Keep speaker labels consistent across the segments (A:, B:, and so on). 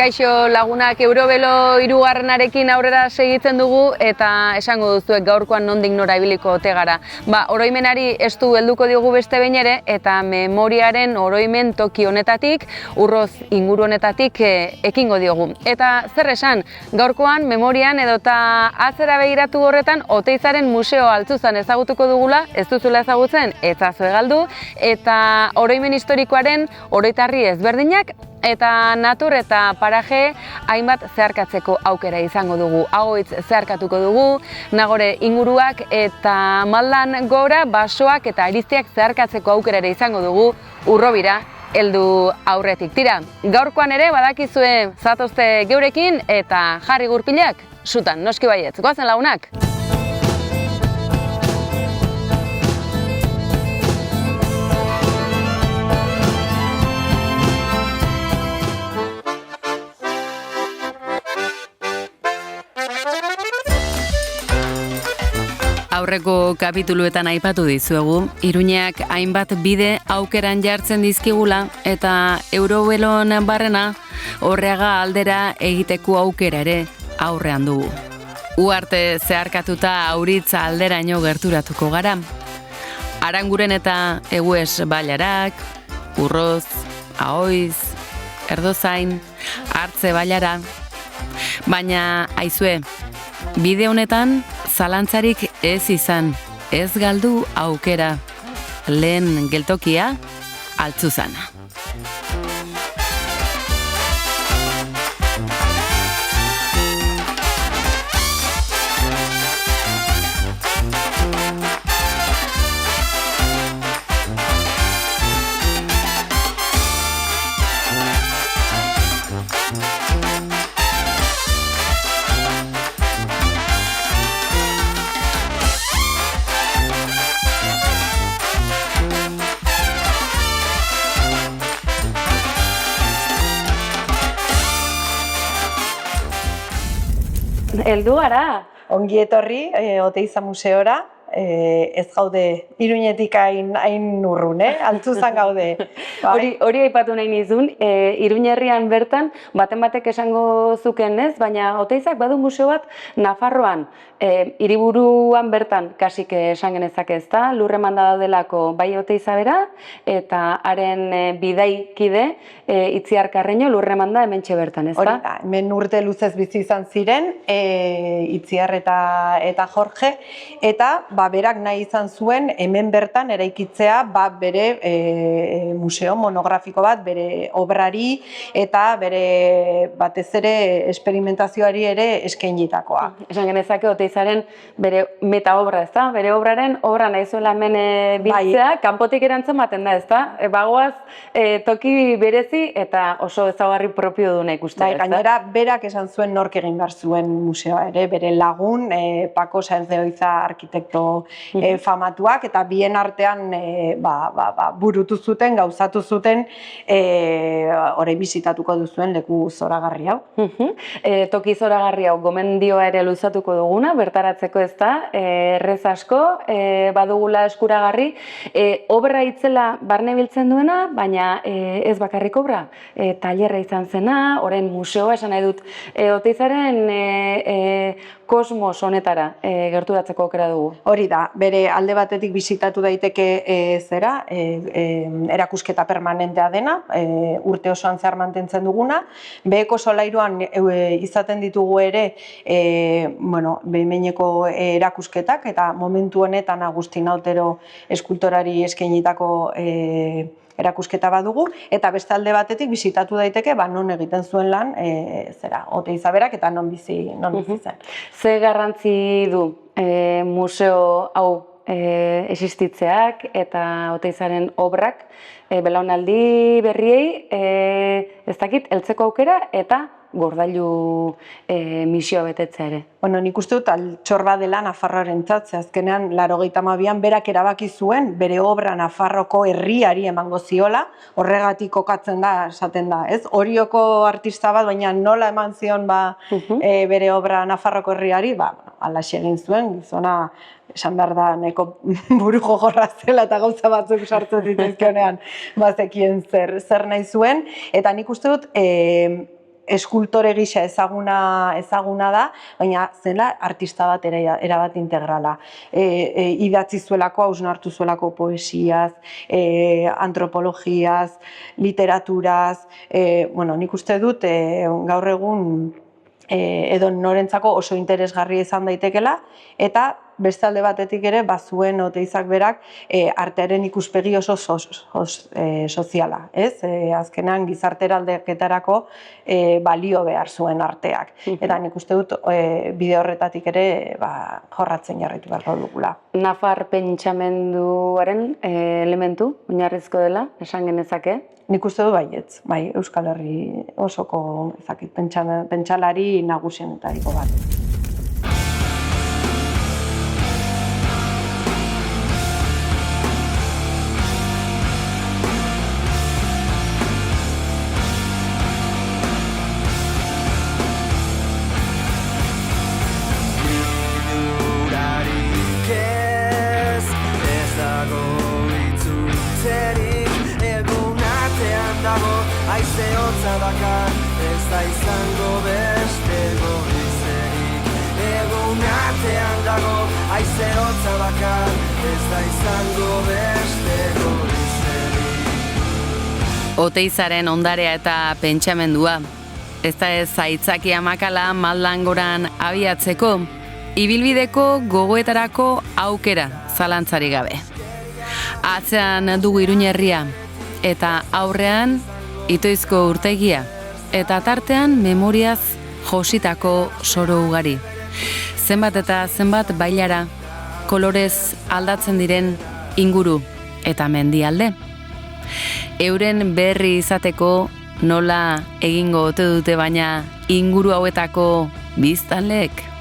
A: Kaixo lagunak, Eurobelo 3. aurrera segitzen dugu eta esango duzuek gaurkoan nondik nora ibiliko ote gara. Oroimenari estu helduko diogu beste behin ere eta memoriaren oroimen toki honetatik, Urroz inguru honetatik ekingo diogu. Eta zer esan, gaurkoan memorian edota atzera begiratu horretan Oteizaren Museo Altzuzan ezagutuko dugula, ez duzula ezagutzen, etzazue galdu, eta oroimen historikoaren oroitarri ezberdinak eta natur eta paraje hainbat zeharkatzeko aukera izango dugu. Agoitz zeharkatuko dugu, Nagore inguruak eta maldan gora basoak eta ariztiak zeharkatzeko aukera ere izango dugu Urrobira heldu aurretik. Tira, gaurkoan ere badakizue zatozte geurekin eta jarri gurpilak sutan, noski baietz. Goazen lagunak! Aurreko kapituluetan aipatu dizuegu, Iruñeak hainbat bide aukeran jartzen dizkigula eta Eurobelon barrena Orreaga aldera egiteko aukera ere aurrean dugu. Uharte zeharkatuta Auritza alderaino gerturatuko gara. Aranguren eta Egues bailarak, Urroz, Aoiz, Erdozain, Hartze bailara. Baina aizue, bide honetan zalantzarik ez izan, ez galdu aukera. Lehen geltokia, Altzuzana. Heldu gara.
B: Ongi etorri Oteiza museora, ez gaude Iruñetik hain urrun, Altzuzan gaude.
A: Hori aipatu nahi nizun, Iruñerrian bertan, baten batek esango zuken ez, baina Oteizak badu museo bat Nafarroan, hiriburuan bertan kasik esan genezake ezta, lurremanda daudelako bai Oteiza bera, eta haren bidaikide Itziar Carreño lurremanda hementxe bertan, ezta?
B: Hori da, hemen urte luzez bizi izan ziren, Itziar eta Jorge, eta berak nahi izan zuen hemen bertan eraikitzea bere museo monografiko bat, bere obrari eta bere batez ere esperimentazioari ere eskainitakoa.
A: Esan genezake Oteizaren bere metaobra, ezta? Bere obraren obra nahi zuela hemen biltzea, kanpotik erantzun baten da, ezta? Bagoaz toki berezi eta oso ezaugarri propio duna ikusten, ezta?
B: Gainera, berak esan zuen nork egin behar zuen museoa ere, bere lagun, Pako Saenz de Oiza arkitekto famatuak, eta bien artean burutu zuten, gauzatu zuten, orain bisitatuko duzuen leku zoragarri hau.
A: Toki zoragarri hau gomendioa ere luzatuko duguna, bertaratzeko ez da, errez asko, badugula eskuragarri, obra itzela barne biltzen duena, baina ez bakarrik obra, tailerra izan zena, orain museoa esan nahi dut, Oteizaren kosmos honetara gerturatzeko aukera dugu.
B: Hori da, bere alde batetik bisitatu daiteke erakusketa permanentea dena, urte osoan zehar mantentzen duguna, beheko solairuan izaten ditugu ere behin-behineko erakusketak, eta momentu honetan Agustin Otero eskultorari eskainitako erakusketa badugu, eta beste alde batetik bisitatu daiteke non egiten zuen lan Oteiza berak eta non bizi zen.
A: Ze garrantzi du museo hau existitzeak eta Oteizaren obrak belaunaldi berriei ez dakit heltzeko aukera eta gordailu misioa betetzea ere.
B: Nik uste dut altxorba dela Nafarroarentzat, azkenean 82an berak erabaki zuen bere obra Nafarroko herriari emango ziola, horregatik kokatzen da, esaten da, ez? Orioko artista bat, baina nola eman zion bere obra Nafarroko herriari, alaxe egin zuen, gizona esan behar da, neko buru gogorra zela eta gauza batzuk sartzen zitezkionean bazekien zer nahi zuen, eta nik uste dut eskultore gisa ezaguna da, baina zela artista bat erabat integrala. Idatzi zuelako, hausnartu zuelako poesiaz, antropologiaz, literaturaz, nik uste dut gaur egun edo norentzako oso interesgarria izan daitekela, eta beste alde batetik ere, bazuen Oteizak berak artearen ikuspegi oso soziala, ez? Azkenan gizartera aldaketarako balio behar zuen arteak. Eta nik uste dut bide horretatik ere jorratzen jarraitu beharko dugula.
A: Nafar pentsamenduaren elementu, oinarrizko dela, esan genezake?
B: Nik uste du baietz, bai, Euskal Herri osoko pentsalari nagusienetariko bat.
C: Ez da izango beste goizerik, egun artean dago haize hotza bakar, ez da izango beste goizerik.
A: Oteizaren ondarea eta pentsamendua, ez da ez aitzakia makala maldangoran abiatzeko, ibilbideko gogoetarako aukera zalantzarik gabe. Atzean dugu Iruñerria, eta aurrean Itoizko urtegia, eta tartean memoriaz jositako soro ugari. Zenbat eta zenbat bailara, kolorez aldatzen diren inguru eta mendialde. Euren berri izateko nola egingo ote dute baina inguru hauetako biztanleek?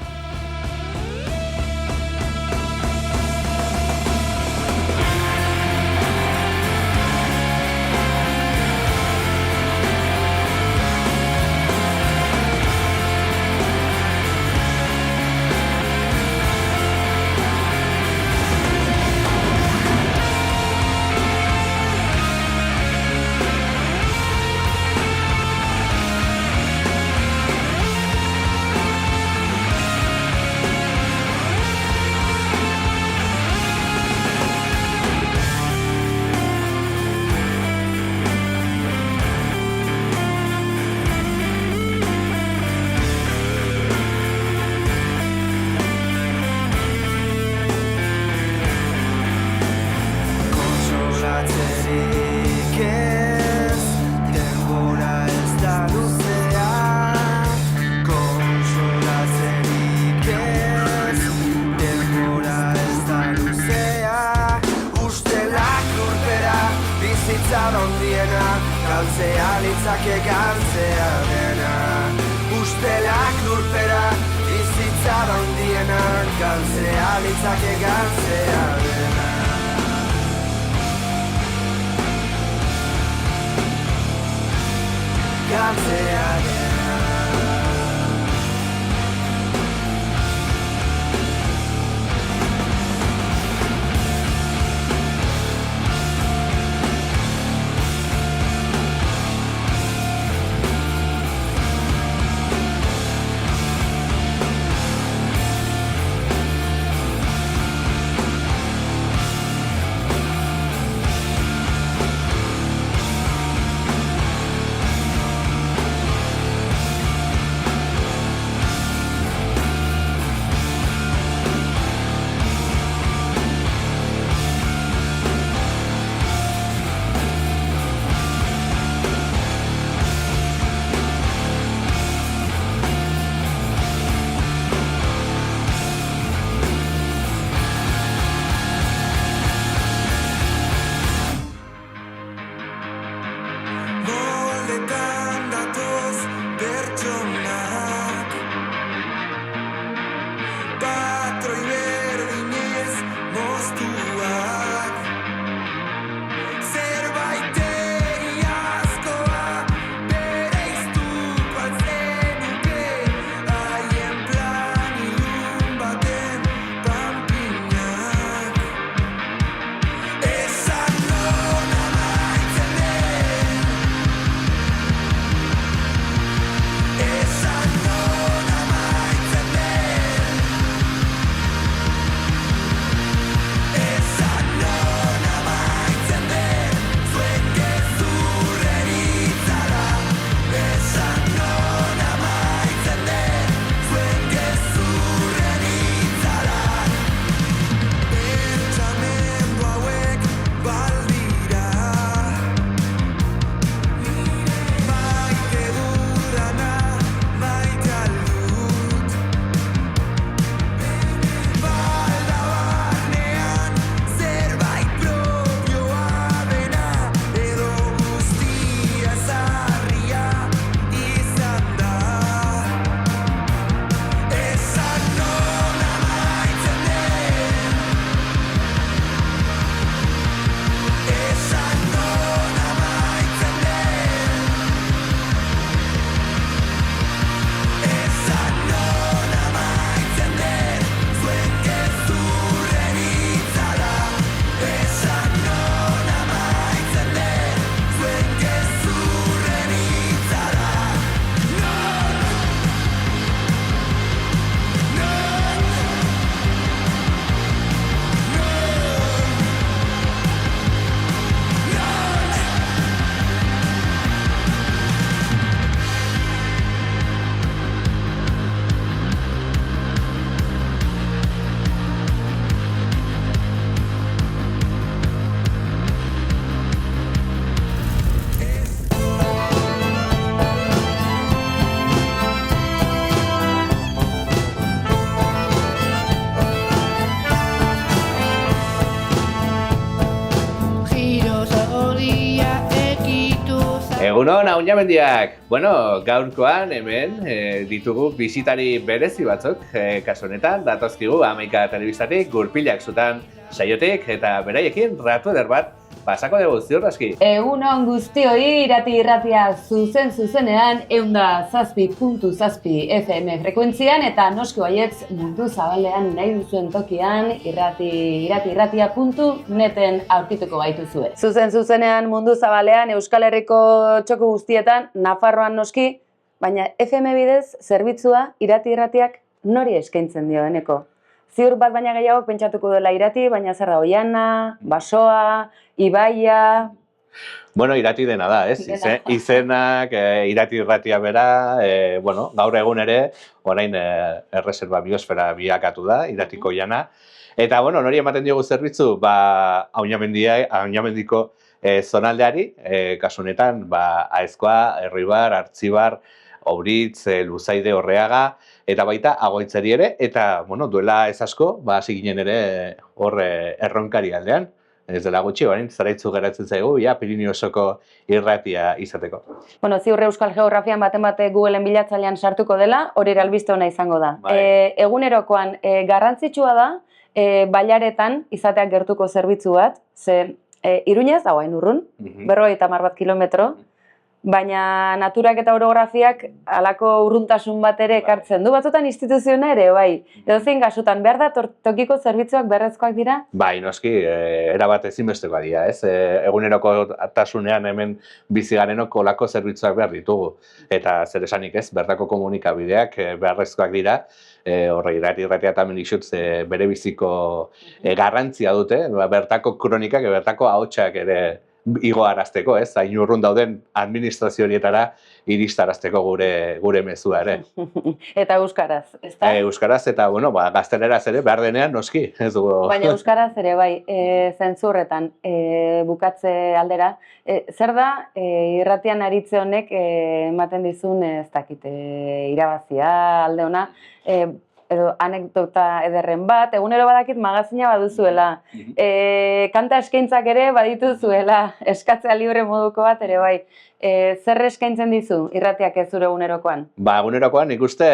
C: galtzea litzake galtzea dena. Ustelak lurpera bizitza handiena, galtzea litzake galtzea dena. Galtzea dena.
D: Egunon, Aunamendiak! Bueno, gaurkoan hemen ditugu bisitari berezi batzuk, kasu honetan, datozkigu Hamaika telebistatik, Gurpilak zutan saiotik, eta beraiekin ratu eder bat pasako dugu, ziur aski.
A: Egunon guztioi, irratia zuzenean, 107.7 FM frekuentzian, eta noski baietz mundu zabalean nahi duzuen tokian, irratia.neten aurkituko gaituzue. Zuzenean mundu zabalean, Euskal Herriko txoko guztietan, Nafarroan noski, baina FM bidez zerbitzua irratiak nori eskaintzen dio eneko. Ziur bat baina gehiago pentsatuko dela irrati, baina zer da Oiana, Basoa, Ibaia...
D: Bueno, irrati dena da, ez? Izenak, irratia bera, gaur egun ere, orain erreserba biosfera biakatu da, irratiko Oiana. Eta, nori ematen diogu zerbitzu, Aunamendiko zonaldeari, kasu honetan, Aezkoa, Erribar, Artzibar, Auritz, Luzaide, Orreaga, eta baita Agoitzari ere, eta duela ez asko, hasi ginen ere hor erronkari aldean. Ez dela gutxi, zaraitzu geratzen zaigu, Pirinio osoko irratia izateko.
A: Ziur Euskal Geografian baten bate Googleen bilatzailean sartuko dela, hori albiste ona izango da. Egunerokoan garrantzitsua da, bailaretan izateak gertuko zerbitzu bat, ze Iruñez dago hain urrun, 50 kilometro, baina naturak eta orografiak halako urruntasun bat ere ekartzen du. Batzutan instituziona ere, bai. Edozein kasutan, behar da tokiko zerbitzuak beharrezkoak dira?
D: Bai, noski, erabat ezinbestekoa dira, ez? Eguneroko tasunean hemen bizi garenok olako zerbitzuak behar ditugu. Eta zer esanik ez, bertako komunikabideak beharrezkoak dira. Irratia eta menixutz bere biziko garrantzia dute, bertako kronikak, bertako ahotsak ere igoarazteko, ez? Hain urrun dauden administrazio horietara iristarazteko gure mezua ere.
A: Eta euskaraz, ezta?
D: Euskaraz eta, gazteleraz ere behar denean noski.
A: Baina euskaraz ere bai, zentzurretan bukatze aldera. Zer da, irratian aritze honek ematen dizun, ez dakit, irabazia alde ona, edo anekdota ederren bat, egunero badakit magazina baduzuela. Kanta eskaintzak ere badituzuela, eskatzea libre moduko bat ere bai. Zer eskaintzen dizu irratiak ez zure egunerokoan?
D: Egunerokoan nik uste,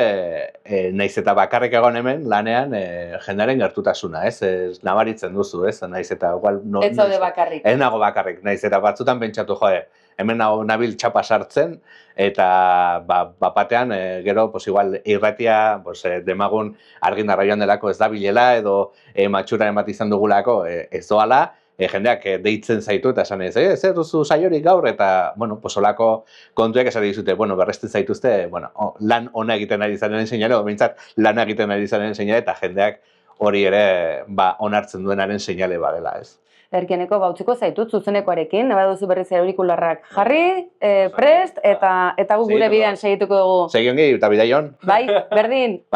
D: naiz eta bakarrik egon hemen lanean jendearen gertutasuna, ez? Nabaritzen duzu, ez? Naiz eta igual...
A: Ez zaude bakarrik.
D: Ez nago bakarrik, naiz eta batzutan pentsatu hemen nabil txapa sartzen, eta batean gero igual irratia demagun argindarra joan delako ez da bilela, edo matxuraren bat izan dugulako ez doala, jendeak deitzen zaitu eta esan zer duzu saiorik gaur, eta olako kontuek esan dizute, berresten zaituzte, lan ona egiten ari zaren seinale, behintzat lan egiten ari zaren seinale, eta jendeak hori ere onartzen duenaren seinale badela, ez.
A: Erkieneko bautziko zaitut zuzenekoarekin, baduzu berriz aurikularrak jarri, prest, eta gu gure bidean segituko dugu.
D: Segiongi, eta bidaion.
A: Bai, berdin.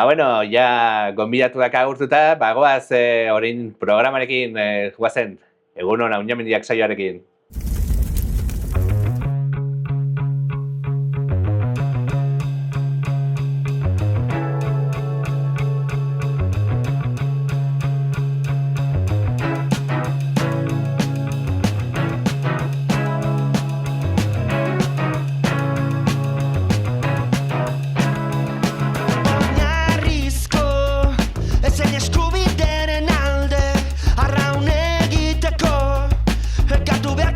D: Ja gonbidatuak agurtuta, goaz orain programarekin guazen, egunon Aunamendiak saioarekin.
C: Arraun egiteko, ekatu behar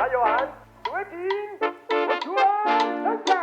C: Saioan, zuekin, Otxua Dantza!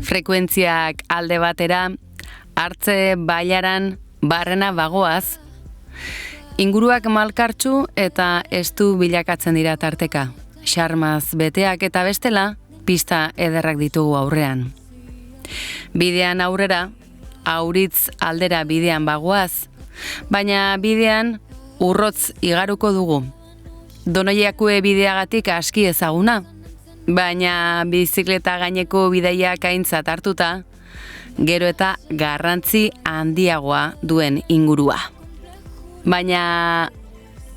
A: Frekuentziak alde batera, hartze bailaran barrena bagoaz, inguruak malkartsu eta estu bilakatzen dira tarteka. Xarmaz beteak eta bestela, pista ederrak ditugu aurrean. Bidean aurrera, auritz aldera bidean bagoaz, baina bidean urrotz igaruko dugu. Donoiakue bideagatik aski ezaguna, baina bizikleta gaineko bidaiak aintzat hartuta, gero eta garrantzi handiagoa duen ingurua. Baina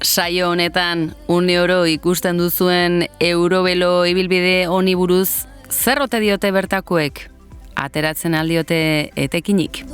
A: saio honetan une oro ikusten duzuen Eurovelo ibilbide honi buruz, zer ote diote bertakoek? Ateratzen aldiote etekinik.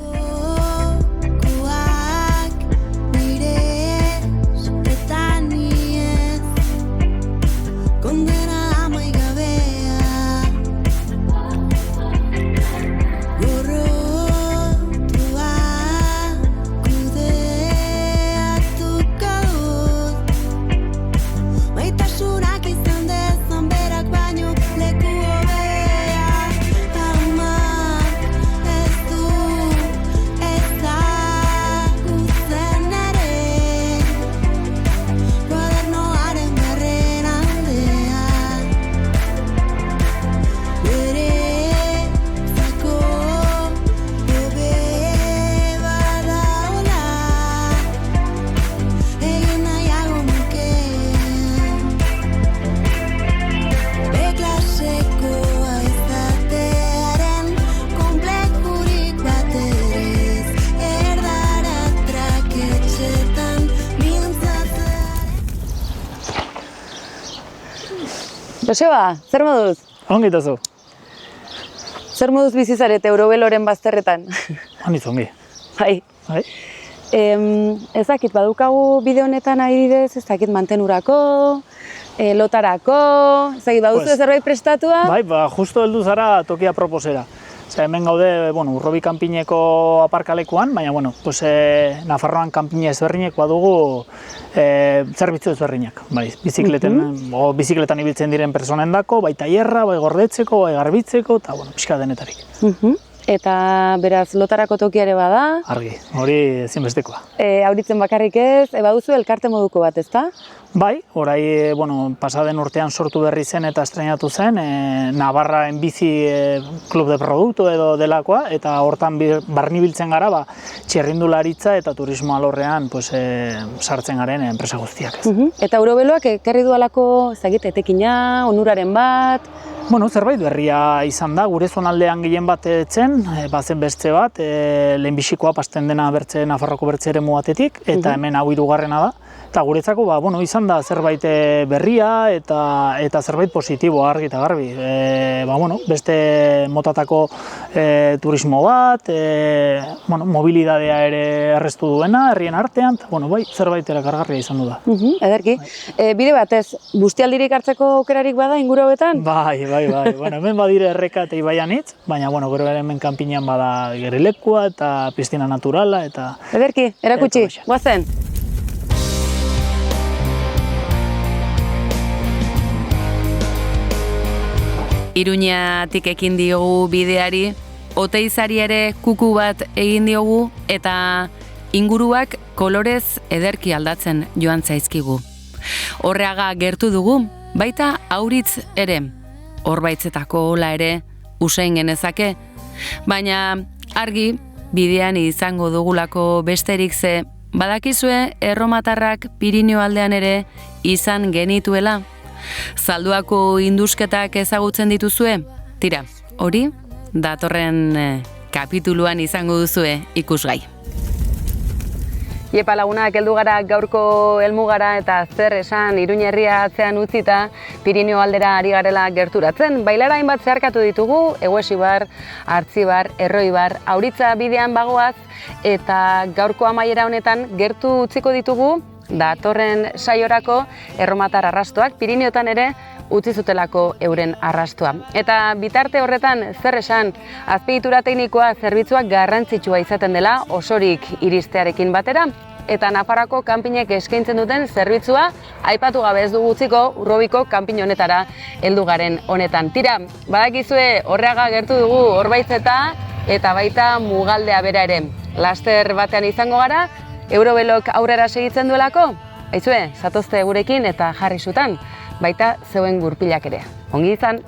A: Joseba, zer moduz?
E: Ongi tozu.
A: Zer moduz bizizarete Euroveloren bazterretan?
E: Ongi.
A: Bai.
E: Bai?
A: Ez dakit, badukagu bide honetan adibidez, ez dakit mantenurako, lotarako, ez dakit, baduzu zerbait prestatua?
E: Bai, justo heldu zara tokia proposera. Hemen gaude, Urrobi kanpineko aparkalekuan, baina, Nafarroan kanpine ezberdinekoa dugu zerbitzu ezberdinak. Bai, bizikletan ibiltzen diren personendako, bai tailerra, bai gordetzeko, bai garbitzeko, eta, pixka denetarik.
A: Eta beraz, lotarako tokiare bada?
E: Argi, hori ezinbestekoa.
A: Auritzen bakarrik ez, baduzu elkarte moduko bat, ezta?
E: Bai, orai, pasaden urtean sortu berri zen eta estrenatu zen, Navarra Enbizi Club de Produktu edo delakoa, eta hortan barnibiltzen gara, txerrindularitza eta turismo alorrean sartzen garen enpresa guztiak.
A: Eta Euroveloak ekarri dualako, etekina, onuraren bat?
E: Zerbait berria izan da, gure zonaldean gehien bat etzen, bazen beste bat, lehenbizikoa pasten dena Nafarroko bertze eremu batetik, eta hemen hau hirugarrena da. Eta guretzako, izan da zerbait berria eta zerbait positiboa argi eta garbi. Beste motatako turismo bat, mobilidadea ere erreztu duena, herrien artean, zerbait erakargarria izan du da.
A: Ederki. Bide batez, bustialdirik hartzeko aukerarik bada inguru hauetan?
E: Bai. Hemen badire erreka eta ibaianitz, baina gero hemen kanpinean bada gerilekua eta pistina naturala eta...
A: Ederki, erakutsi, guazen! Iruñatik ekin diogu bideari, Oteizari ere kuku bat egin diogu eta inguruak kolorez ederki aldatzen joan zaizkigu. Horreaga gertu dugu, baita auritz ere, Orbaitzetako hola ere usain genezake, baina argi bidean izango dugulako besterik ze, badakizue erromatarrak Pirinio aldean ere izan genituela. Zalduako indusketak ezagutzen dituzue? Tira, hori datorren kapituluan izango duzue ikusgai. Iepa lagunak, heldu gara gaurko helmugara eta zer esan Iruña herria atzean utzita Pirinio aldera ari garela gerturatzen. Bailara hainbat zeharkatu ditugu, Eguesibar, Artzibar, Erroibar, Auritza bidean bagoaz eta gaurko amaiera honetan gertu utziko ditugu datorren saiorako erromatar arrastoak, Piriniotan ere utzi zutelako euren arrastoa. Eta bitarte horretan zer esan, azpiegitura teknikoa zerbitzuak garrantzitsua izaten dela osorik iristearekin batera, eta Nafarroako kanpinek eskaintzen duten zerbitzua aipatu gabe ez dugu utziko Urrobiko kanpin honetara heldu garen honetan. Tira, badakizue Horreaga gertu dugu Orbaitzeta eta baita Mugaldea bera ere. Laster batean izango gara, Eurobelok aurrera segitzen duelako? Aizue, zatozte gurekin eta jarri zutan, baita zeuen gurpilak ere. Ongi izan!